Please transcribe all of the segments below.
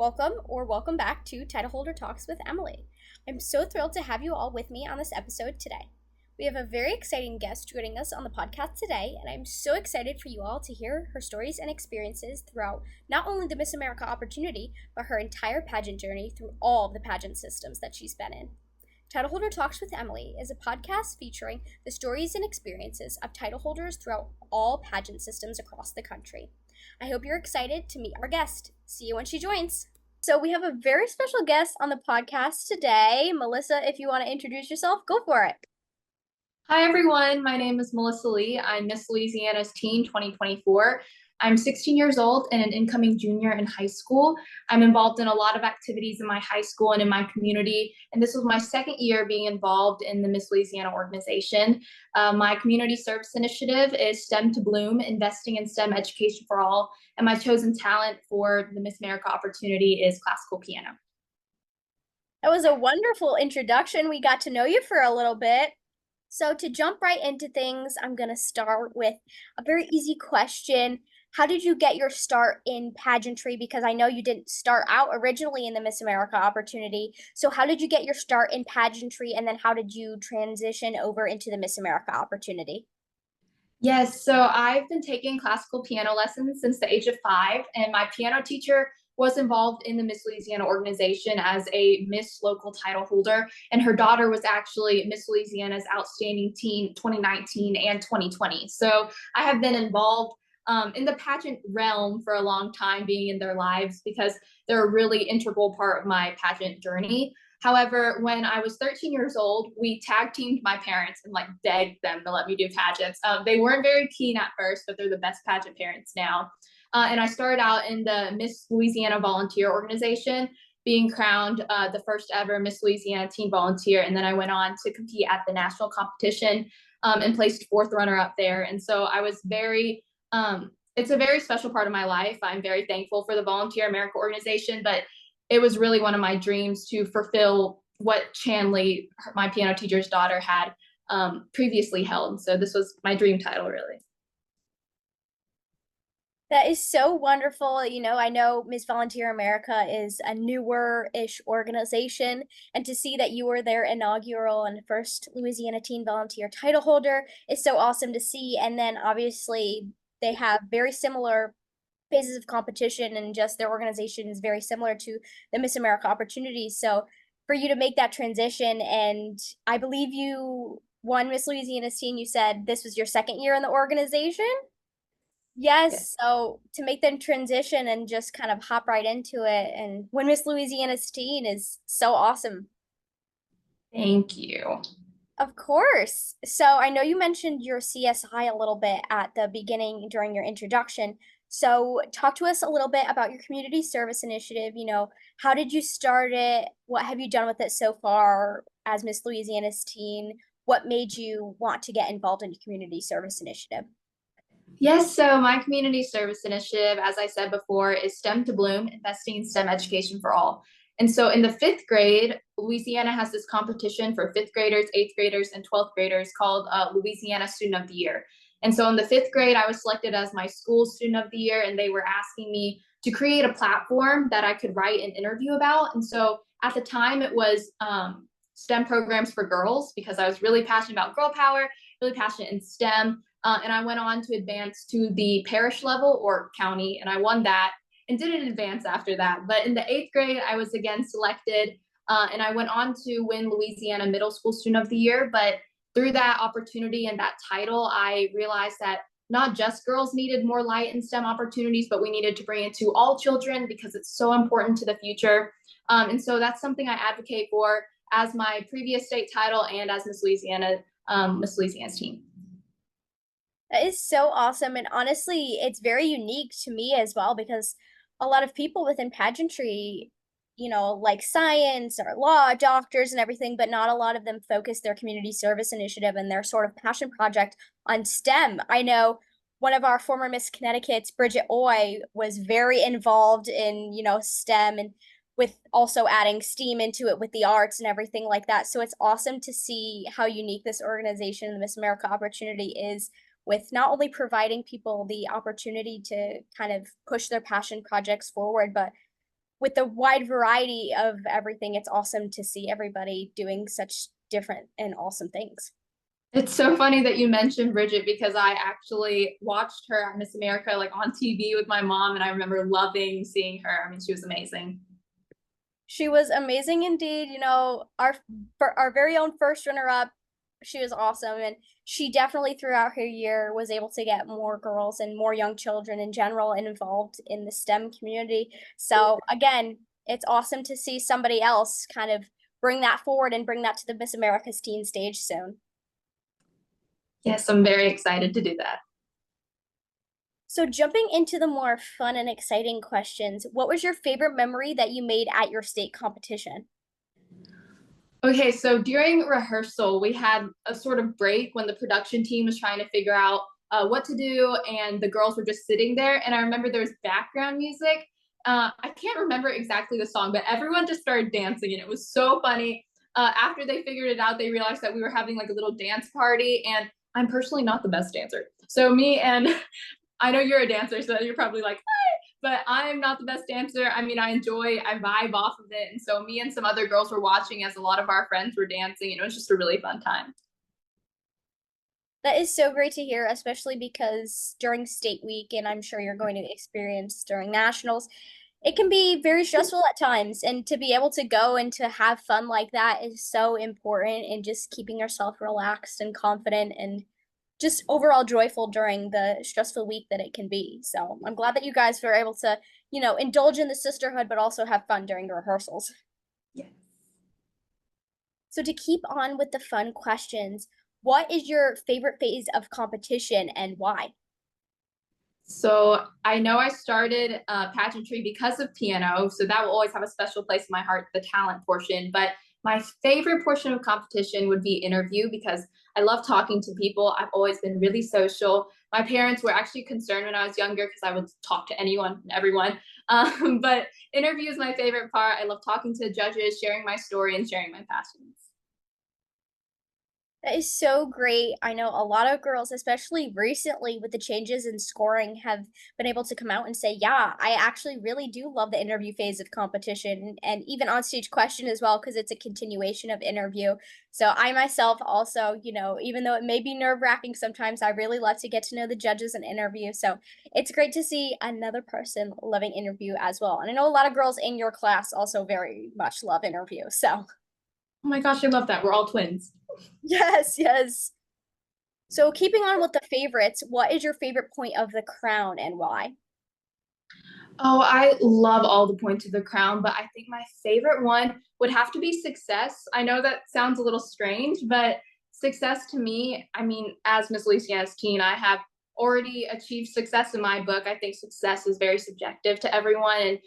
Welcome back to Titleholder Talks with Emily. I'm so thrilled to have you all with me on this episode today. We have a very exciting guest joining us on the podcast today, and I'm so excited for you all to hear her stories and experiences throughout not only the Miss America opportunity, but her entire pageant journey through all of the pageant systems that she's been in. Titleholder Talks with Emily is a podcast featuring the stories and experiences of title holders throughout all pageant systems across the country. I hope you're excited to meet our guest. See you when she joins. So we have a very special guest on the podcast today. Melissa, if you want to introduce yourself, go for it. Hi, everyone. My name is Melissa Lee. I'm Miss Louisiana's Teen 2024. I'm 16 years old and an incoming junior in high school. I'm involved in a lot of activities in my high school and in my community, and this was my second year being involved in the Miss Louisiana organization. My community service initiative is STEM to Bloom, investing in STEM education for all, and my chosen talent for the Miss America opportunity is classical piano. That was a wonderful introduction. We got to know you for a little bit. So to jump right into things, I'm going to start with a very easy question. How did you get your start in pageantry? Because I know you didn't start out originally in the Miss America opportunity. So how did you get your start in pageantry, and then how did you transition over into the Miss America opportunity? Yes, so I've been taking classical piano lessons since the age of 5, and my piano teacher was involved in the Miss Louisiana organization as a Miss Local title holder, and her daughter was actually Miss Louisiana's Outstanding Teen 2019 and 2020. So I have been involved in the pageant realm for a long time, being in their lives because they're a really integral part of my pageant journey. However, when I was 13 years old, we tag teamed my parents and like begged them to let me do pageants. They weren't very keen at first, but they're the best pageant parents now. And I started out in the Miss Louisiana Volunteer Organization, being crowned the first ever Miss Louisiana Teen Volunteer. And then I went on to compete at the national competition and placed 4th runner up there. And so I was it's a very special part of my life. I'm very thankful for the Volunteer America organization, but it was really one of my dreams to fulfill what Chanley, my piano teacher's daughter, had previously held. So this was my dream title, really. That is so wonderful. I know Miss Volunteer America is a newer-ish organization, and to see that you were their inaugural and first Louisiana Teen Volunteer title holder is so awesome to see. And then obviously they have very similar phases of competition, and just their organization is very similar to the Miss America opportunities. So for you to make that transition, and I believe you won Miss Louisiana's Teen, you said this was your second year in the organization? Yes, so to make them transition and just kind of hop right into it and win Miss Louisiana's Teen is so awesome. Thank you. Of course. So I know you mentioned your CSI a little bit at the beginning during your introduction. So talk to us a little bit about your community service initiative. How did you start it? What have you done with it so far as Miss Louisiana's Teen? What made you want to get involved in your community service initiative? Yes, so my community service initiative, as I said before, is STEM to Bloom, investing in STEM education for all. And so in the 5th grade, Louisiana has this competition for 5th graders, 8th graders, and 12th graders called Louisiana Student of the Year. And so in the 5th grade, I was selected as my school Student of the Year, and they were asking me to create a platform that I could write an interview about. And so at the time, it was STEM programs for girls, because I was really passionate about girl power, really passionate in STEM. And I went on to advance to the parish level or county, and I won that and didn't advance after that. But in the 8th grade, I was again selected, and I went on to win Louisiana Middle School Student of the Year. But through that opportunity and that title, I realized that not just girls needed more light in STEM opportunities, but we needed to bring it to all children because it's so important to the future. And so that's something I advocate for as my previous state title and as Miss Louisiana's Teen. That is so awesome. And honestly, it's very unique to me as well because a lot of people within pageantry, like science or law, doctors and everything, but not a lot of them focus their community service initiative and their sort of passion project on STEM. I know one of our former Miss Connecticut's, Bridget Oy, was very involved in, STEM and with also adding STEAM into it with the arts and everything like that. So it's awesome to see how unique this organization, the Miss America opportunity, is with not only providing people the opportunity to kind of push their passion projects forward, but with the wide variety of everything, it's awesome to see everybody doing such different and awesome things. It's so funny that you mentioned Bridget because I actually watched her at Miss America like on TV with my mom, and I remember loving seeing her. I mean, she was amazing. She was amazing indeed. You know, for our very own first runner up, she was awesome, and she definitely throughout her year was able to get more girls and more young children in general involved in the STEM community. So again, it's awesome to see somebody else kind of bring that forward and bring that to the Miss America's teen stage soon. Yes, I'm very excited to do that. So jumping into the more fun and exciting questions, what was your favorite memory that you made at your state competition? Okay, so during rehearsal, we had a sort of break when the production team was trying to figure out what to do, and the girls were just sitting there. And I remember there was background music. I can't remember exactly the song, but everyone just started dancing, and it was so funny. After they figured it out, they realized that we were having like a little dance party, and I'm personally not the best dancer. So me and I know you're a dancer, so you're probably like, but I'm not the best dancer. I mean, I vibe off of it. And so me and some other girls were watching as a lot of our friends were dancing, and it was just a really fun time. That is so great to hear, especially because during state week, and I'm sure you're going to experience during nationals, it can be very stressful at times. And to be able to go and to have fun like that is so important in just keeping yourself relaxed and confident and just overall joyful during the stressful week that it can be. So I'm glad that you guys were able to, indulge in the sisterhood, but also have fun during the rehearsals. Yes. So to keep on with the fun questions, what is your favorite phase of competition and why? So I know I started pageantry because of piano, so that will always have a special place in my heart, the talent portion. But my favorite portion of competition would be interview because I love talking to people. I've always been really social. My parents were actually concerned when I was younger because I would talk to anyone and everyone. But interview is my favorite part. I love talking to judges, sharing my story, and sharing my passions. That is so great. I know a lot of girls, especially recently with the changes in scoring, have been able to come out and say, yeah, I actually really do love the interview phase of competition and even on stage question as well, because it's a continuation of interview. So I myself also, even though it may be nerve-wracking sometimes, I really love to get to know the judges and interview. So it's great to see another person loving interview as well. And I know a lot of girls in your class also very much love interview. So Oh my gosh, I love that. We're all twins. yes, yes. So keeping on with the favorites, what is your favorite point of the crown and why? Oh, I love all the points of the crown, but I think my favorite one would have to be success. I know that sounds a little strange, but success to me, I mean, as Miss Louisiana's teen, I have already achieved success in my book. I think success is very subjective to everyone and,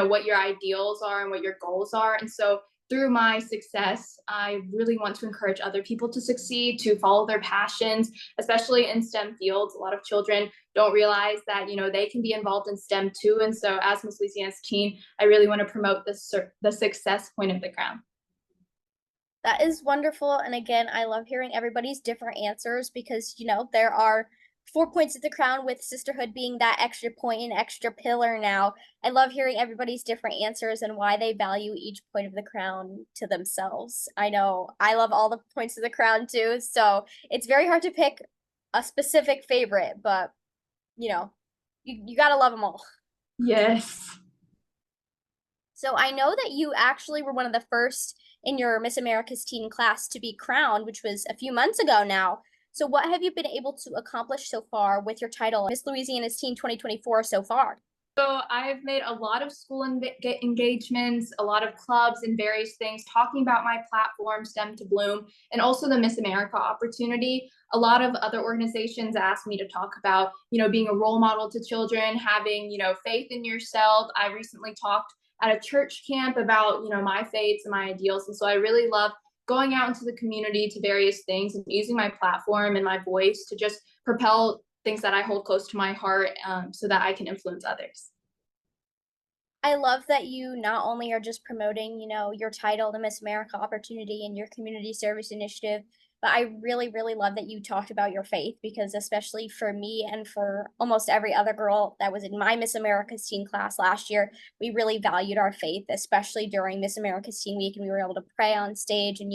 what your ideals are and what your goals are. And so through my success, I really want to encourage other people to succeed, to follow their passions, especially in STEM fields. A lot of children don't realize that they can be involved in STEM too. And so, as Miss Louisiana's teen, I really want to promote the success point of the crown. That is wonderful. And again, I love hearing everybody's different answers because, there are 4 points of the crown with sisterhood being that extra point and extra pillar now. I love hearing everybody's different answers and why they value each point of the crown to themselves. I know I love all the points of the crown too, so it's very hard to pick a specific favorite, but you know, you gotta love them all. Yes. So I know that you actually were one of the first in your Miss America's teen class to be crowned, which was a few months ago now. So what have you been able to accomplish so far with your title, Miss Louisiana's Teen 2024 so far? So I've made a lot of school engagements, a lot of clubs and various things talking about my platform, STEM to Bloom, and also the Miss America opportunity. A lot of other organizations asked me to talk about, being a role model to children, having, faith in yourself. I recently talked at a church camp about, my faiths and my ideals. And so I really love going out into the community to various things and using my platform and my voice to just propel things that I hold close to my heart so that I can influence others. I love that you not only are just promoting, your title, the Miss America opportunity and your community service initiative, But I really, really love that you talked about your faith because, especially for me and for almost every other girl that was in my Miss America's Teen class last year, we really valued our faith, especially during Miss America's Teen Week. And we were able to pray on stage and,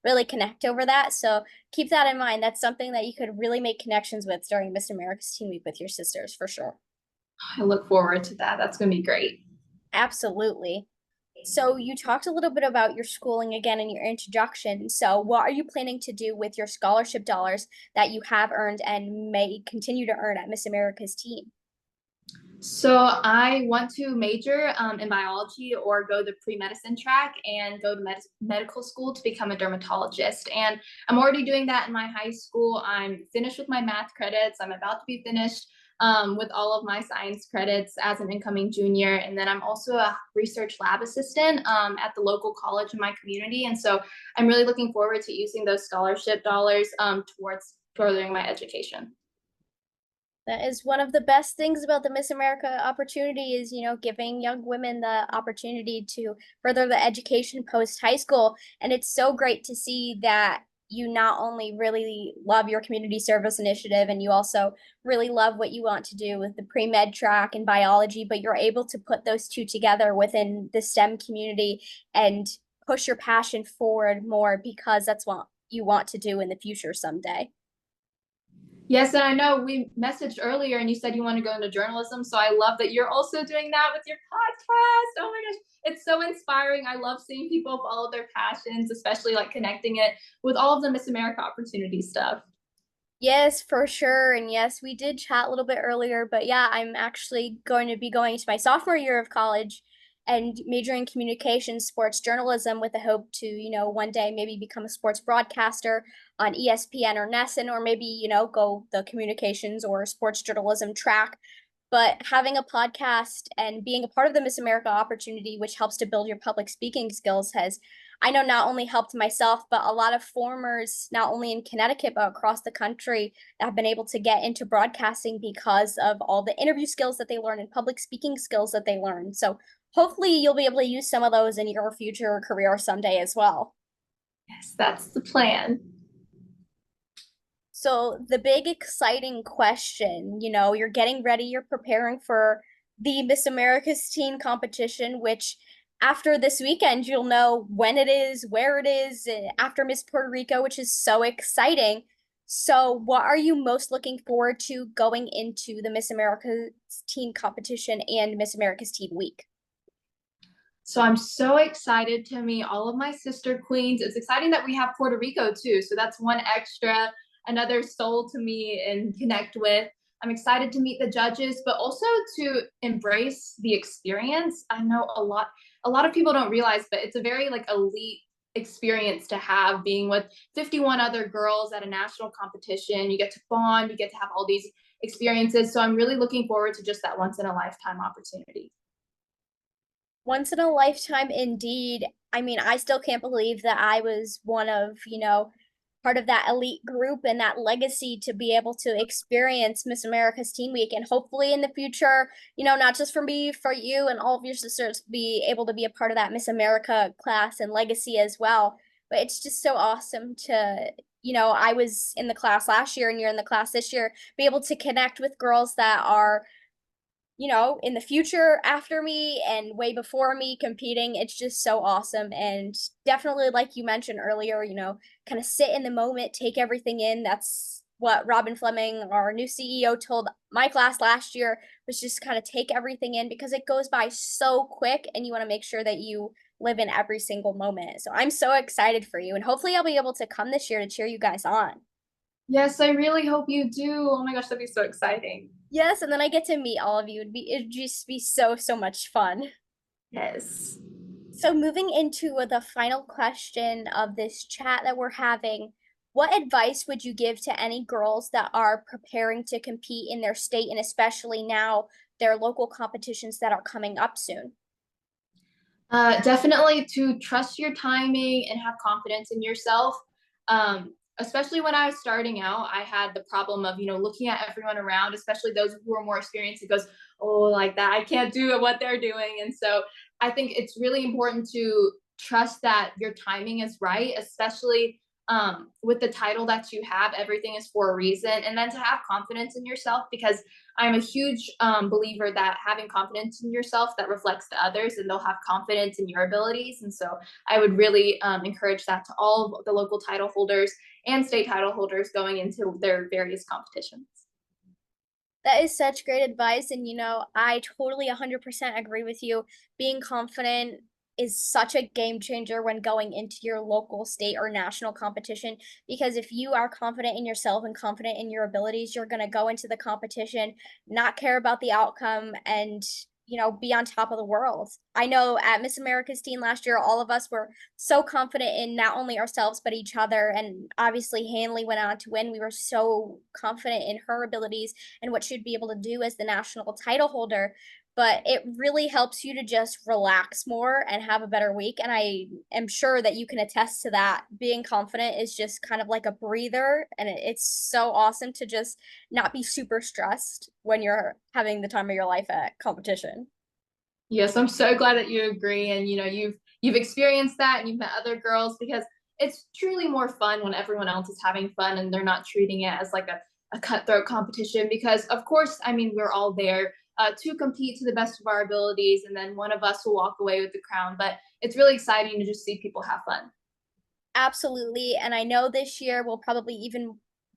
really connect over that. So keep that in mind. That's something that you could really make connections with during Miss America's Teen Week with your sisters for sure. I look forward to that. That's going to be great. Absolutely. So you talked a little bit about your schooling again in your introduction. So what are you planning to do with your scholarship dollars that you have earned and may continue to earn at Miss America's Teen? So I want to major in biology or go the pre-medicine track and go to medical school to become a dermatologist. And I'm already doing that in my high school. I'm finished with my math credits. I'm about to be finished with all of my science credits as an incoming junior. And then I'm also a research lab assistant at the local college in my community. And so I'm really looking forward to using those scholarship dollars towards furthering my education. That is one of the best things about the Miss America opportunity is, giving young women the opportunity to further the education post high school. And it's so great to see that you not only really love your community service initiative and you also really love what you want to do with the pre-med track and biology, but you're able to put those two together within the STEM community and push your passion forward more because that's what you want to do in the future someday. Yes, and I know we messaged earlier and you said you want to go into journalism. So I love that you're also doing that with your podcast. Oh my gosh, it's so inspiring. I love seeing people follow their passions, especially like connecting it with all of the Miss America opportunity stuff. Yes, for sure. And yes, we did chat a little bit earlier, but yeah, I'm actually going to be going to my sophomore year of college and majoring in communications, sports journalism with a hope to, one day maybe become a sports broadcaster on ESPN or NESN, or maybe, go the communications or sports journalism track. But having a podcast and being a part of the Miss America opportunity, which helps to build your public speaking skills, has I know not only helped myself, but a lot of formers, not only in Connecticut, but across the country, have been able to get into broadcasting because of all the interview skills that they learn and public speaking skills that they learn. So hopefully you'll be able to use some of those in your future career someday as well. Yes, that's the plan. So the big exciting question, you're getting ready, you're preparing for the Miss America's Teen competition, which after this weekend, you'll know when it is, where it is, after Miss Puerto Rico, which is so exciting. So what are you most looking forward to going into the Miss America's Teen competition and Miss America's Teen Week? So I'm so excited to meet all of my sister queens. It's exciting that we have Puerto Rico too. So that's one extra, another soul to meet and connect with. I'm excited to meet the judges, but also to embrace the experience. I know a lot of people don't realize, but it's a very like elite experience to have being with 51 other girls at a national competition. You get to bond, you get to have all these experiences. So I'm really looking forward to just that once in a lifetime opportunity. Once in a lifetime indeed. I mean, I still can't believe that I was one of, part of that elite group and that legacy to be able to experience Miss America's Teen Week. And hopefully in the future, not just for me, for you and all of your sisters, be able to be a part of that Miss America class and legacy as well. But it's just so awesome to, I was in the class last year and you're in the class this year, be able to connect with girls that are in the future after me and way before me competing. It's just so awesome. And definitely, like you mentioned earlier, kind of sit in the moment, take everything in. That's what Robin Fleming, our new CEO, told my class last year was just kind of take everything in because it goes by so quick and you want to make sure that you live in every single moment. So I'm so excited for you. And hopefully I'll be able to come this year to cheer you guys on. Yes, I really hope you do. Oh my gosh, that'd be so exciting. Yes, and then I get to meet all of you. It'd just be so, so much fun. Yes. So, moving into the final question of this chat that we're having, what advice would you give to any girls that are preparing to compete in their state and especially now their local competitions that are coming up soon? Definitely to trust your timing and have confidence in yourself. Especially when I was starting out, I had the problem of, looking at everyone around, especially those who are more experienced. It goes, oh, like that, I can't do what they're doing. And so I think it's really important to trust that your timing is right, especially with the title that you have, everything is for a reason. And then to have confidence in yourself, because I'm a huge believer that having confidence in yourself that reflects to others, and they'll have confidence in your abilities. And so I would really encourage that to all of the local title holders and state title holders going into their various competitions. That is such great advice. And, I totally 100% agree with you. Being confident is such a game changer when going into your local, state, or national competition. Because if you are confident in yourself and confident in your abilities, you're going to go into the competition, not care about the outcome, and be on top of the world. I know at Miss America's Teen last year, all of us were so confident in not only ourselves but each other. And obviously, Hanley went on to win. We were so confident in her abilities and what she'd be able to do as the national title holder. But it really helps you to just relax more and have a better week. And I am sure that you can attest to that. Being confident is just kind of like a breather. And it's so awesome to just not be super stressed when you're having the time of your life at competition. Yes, I'm so glad that you agree, and you've experienced that, and you've met other girls, because it's truly more fun when everyone else is having fun and they're not treating it as like a cutthroat competition. Because of course, I mean, we're all there to compete to the best of our abilities, and then one of us will walk away with the crown. But it's really exciting to just see people have fun. Absolutely. And I know this year will probably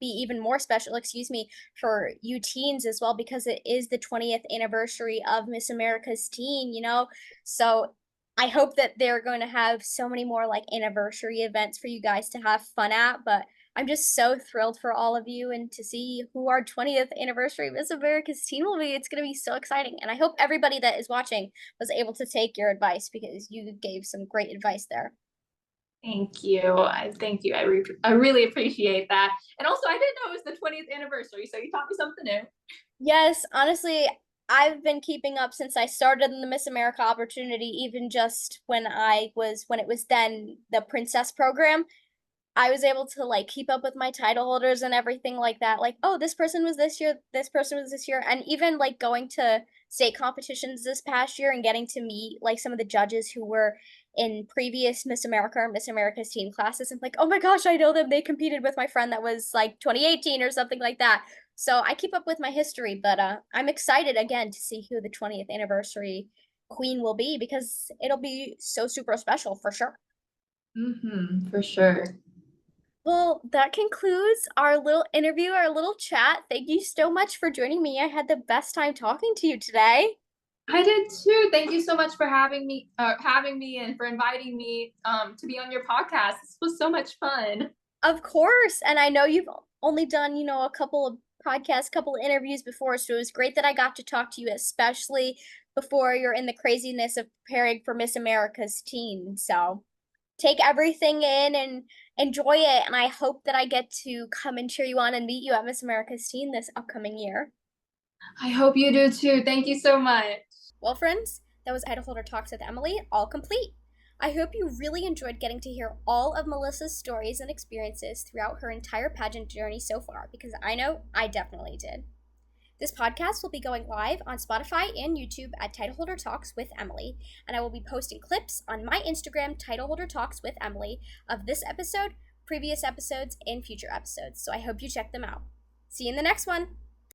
be even more special, excuse me, for you teens as well, because it is the 20th anniversary of Miss America's Teen. So I hope that they're going to have so many more like anniversary events for you guys to have fun at. But I'm just so thrilled for all of you and to see who our 20th anniversary Miss America's Teen will be. It's going to be so exciting. And I hope everybody that is watching was able to take your advice because you gave some great advice there. Thank you. Thank you. I really appreciate that. And also, I didn't know it was the 20th anniversary, so you taught me something new. Yes, honestly, I've been keeping up since I started in the Miss America opportunity, even just when it was then the Princess program. I was able to like keep up with my title holders and everything like that. Like, oh, this person was this year, this person was this year. And even like going to state competitions this past year and getting to meet like some of the judges who were in previous Miss America or Miss America's Teen classes. And like, oh my gosh, I know them. They competed with my friend that was like 2018 or something like that. So I keep up with my history, but I'm excited again to see who the 20th anniversary queen will be because it'll be so super special for sure. For sure. Well, that concludes our little interview, our little chat. Thank you so much for joining me. I had the best time talking to you today. I did too. Thank you so much for having me, and for inviting me to be on your podcast. This was so much fun. Of course. And I know you've only done, a couple of podcasts, couple of interviews before, so it was great that I got to talk to you, especially before you're in the craziness of preparing for Miss America's Teen. So take everything in and enjoy it. And I hope that I get to come and cheer you on and meet you at Miss America's Teen this upcoming year. I hope you do too. Thank you so much. Well, friends, that was Titleholder Talks with Emily, all complete. I hope you really enjoyed getting to hear all of Melissa's stories and experiences throughout her entire pageant journey so far, because I know I definitely did. This podcast will be going live on Spotify and YouTube at Titleholder Talks with Emily, and I will be posting clips on my Instagram, Titleholder Talks with Emily, of this episode, previous episodes, and future episodes, so I hope you check them out. See you in the next one!